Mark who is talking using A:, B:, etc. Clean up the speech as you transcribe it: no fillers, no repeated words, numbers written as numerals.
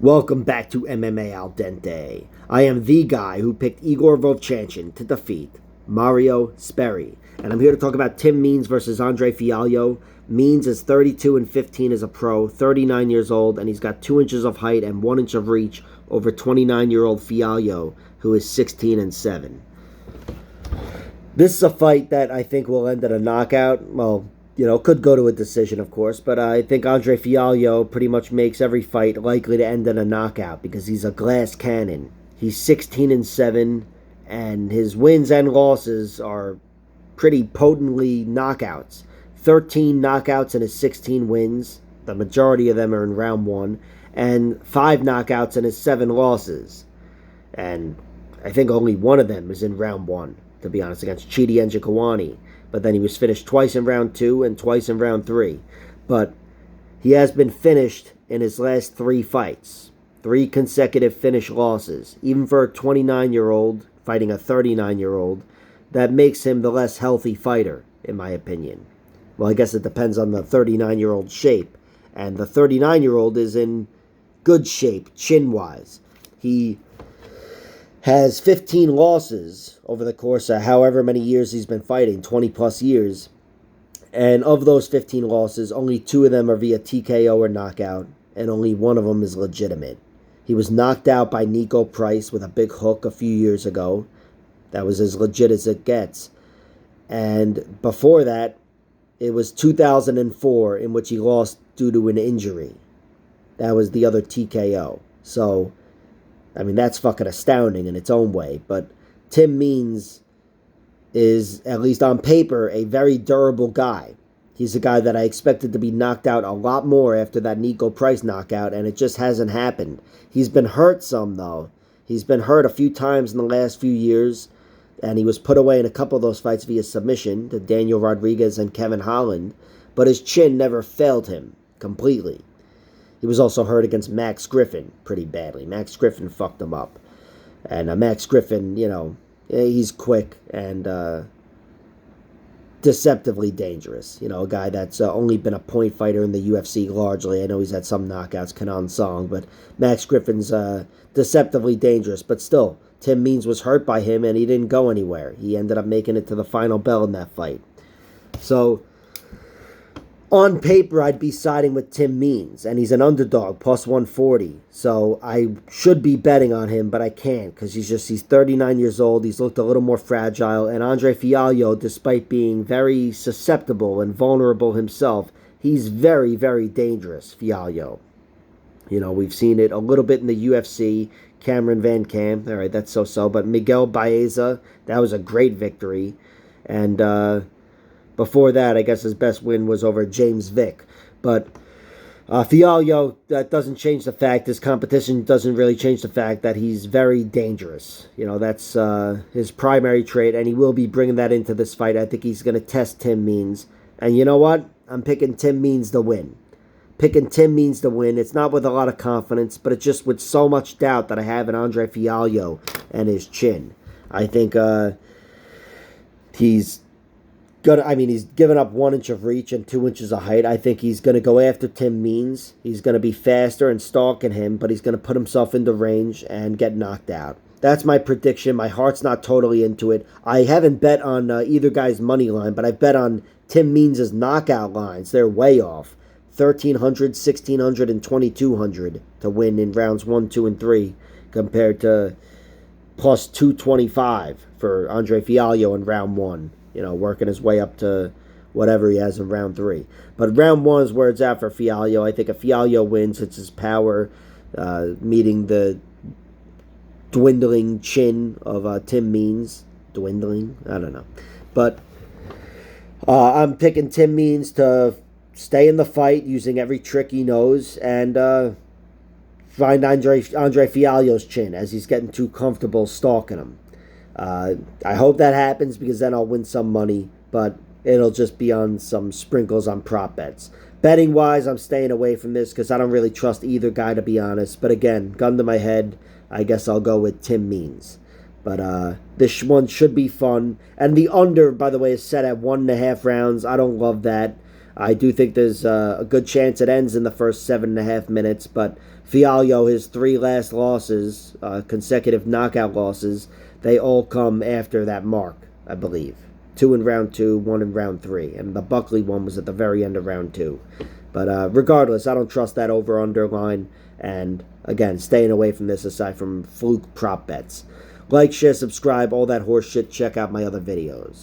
A: Welcome back to MMA Al Dente. I am the guy who picked Igor Vovchanchyn to defeat Mario Sperry. And I'm here to talk about Tim Means versus Andre Fialho. Means is 32-15 as a pro, 39 years old, and he's got 2 inches of height and 1 inch of reach over 29-year-old Fialho, who is 16-7. This is a fight that I think will end in a knockout. Well, could go to a decision, of course, but I think Andre Fialho pretty much makes every fight likely to end in a knockout because he's a glass cannon. He's 16-7, and his wins and losses are pretty potently knockouts. 13 knockouts in his 16 wins. The majority of them are in round 1, and 5 knockouts in his 7 losses. And I think only one of them is in round 1, to be honest, against Chidi Njokuani. But then he was finished twice in round 2 and twice in round 3. But he has been finished in his last 3 fights. 3 consecutive finish losses. Even for a 29-year-old fighting a 39-year-old, that makes him the less healthy fighter, in my opinion. Well, I guess it depends on the 39-year-old's shape. And the 39-year-old is in good shape, chin-wise. He has 15 losses over the course of however many years he's been fighting, 20 plus years. And of those 15 losses, only 2 of them are via TKO or knockout, and only 1 of them is legitimate. He was knocked out by Nico Price with a big hook a few years ago. That was as legit as it gets. And before that, it was 2004 in which he lost due to an injury. That was the other TKO. So, I mean, that's fucking astounding in its own way. But Tim Means is, at least on paper, a very durable guy. He's a guy that I expected to be knocked out a lot more after that Nico Price knockout, and it just hasn't happened. He's been hurt some, though. He's been hurt a few times in the last few years, and he was put away in a couple of those fights via submission to Daniel Rodriguez and Kevin Holland, but his chin never failed him completely. He was also hurt against Max Griffin pretty badly. Max Griffin fucked him up. And Max Griffin, he's quick and deceptively dangerous. A guy that's only been a point fighter in the UFC largely. I know he's had some knockouts, Kenan Song, but Max Griffin's deceptively dangerous. But still, Tim Means was hurt by him and he didn't go anywhere. He ended up making it to the final bell in that fight. So, on paper, I'd be siding with Tim Means, and he's an underdog, plus 140. So I should be betting on him, but I can't because he's 39 years old. He's looked a little more fragile. And Andre Fialho, despite being very susceptible and vulnerable himself, he's very, very dangerous, Fialho. We've seen it a little bit in the UFC. Cameron Van Camp, all right, that's so-so. But Miguel Baeza, that was a great victory. And before that, I guess his best win was over James Vick. But Fialho, that doesn't change the fact, his competition doesn't really change the fact that he's very dangerous. That's his primary trait, and he will be bringing that into this fight. I think he's going to test Tim Means. And you know what? I'm picking Tim Means to win. Picking Tim Means to win. It's not with a lot of confidence, but it's just with so much doubt that I have in Andre Fialho and his chin. I think he's given up 1 inch of reach and 2 inches of height. I think he's going to go after Tim Means. He's going to be faster and stalking him, but he's going to put himself into range and get knocked out. That's my prediction. My heart's not totally into it. I haven't bet on either guy's money line, but I bet on Tim Means' knockout lines. They're way off. 1,300, 1,600, and 2,200 to win in rounds 1, 2, and 3 compared to plus 225 for Andre Fialho in round 1. Working his way up to whatever he has in round 3. But round 1 is where it's at for Fialho. I think if Fialho wins, it's his power meeting the dwindling chin of Tim Means. Dwindling? I don't know. But I'm picking Tim Means to stay in the fight using every trick he knows and find Andre Fialho's chin as he's getting too comfortable stalking him. I hope that happens because then I'll win some money, but it'll just be on some sprinkles on prop bets. Betting wise, I'm staying away from this because I don't really trust either guy, to be honest. But again, gun to my head, I guess I'll go with Tim Means. But this one should be fun. And the under, by the way, is set at 1.5 rounds. I don't love that. I do think there's a good chance it ends in the first 7.5 minutes, but Fialho, his 3 last losses, consecutive knockout losses, they all come after that mark, I believe. 2 in round 2, 1 in round 3, and the Buckley one was at the very end of round 2. But regardless, I don't trust that over-under line, and again, staying away from this aside from fluke prop bets. Like, share, subscribe, all that horse shit. Check out my other videos.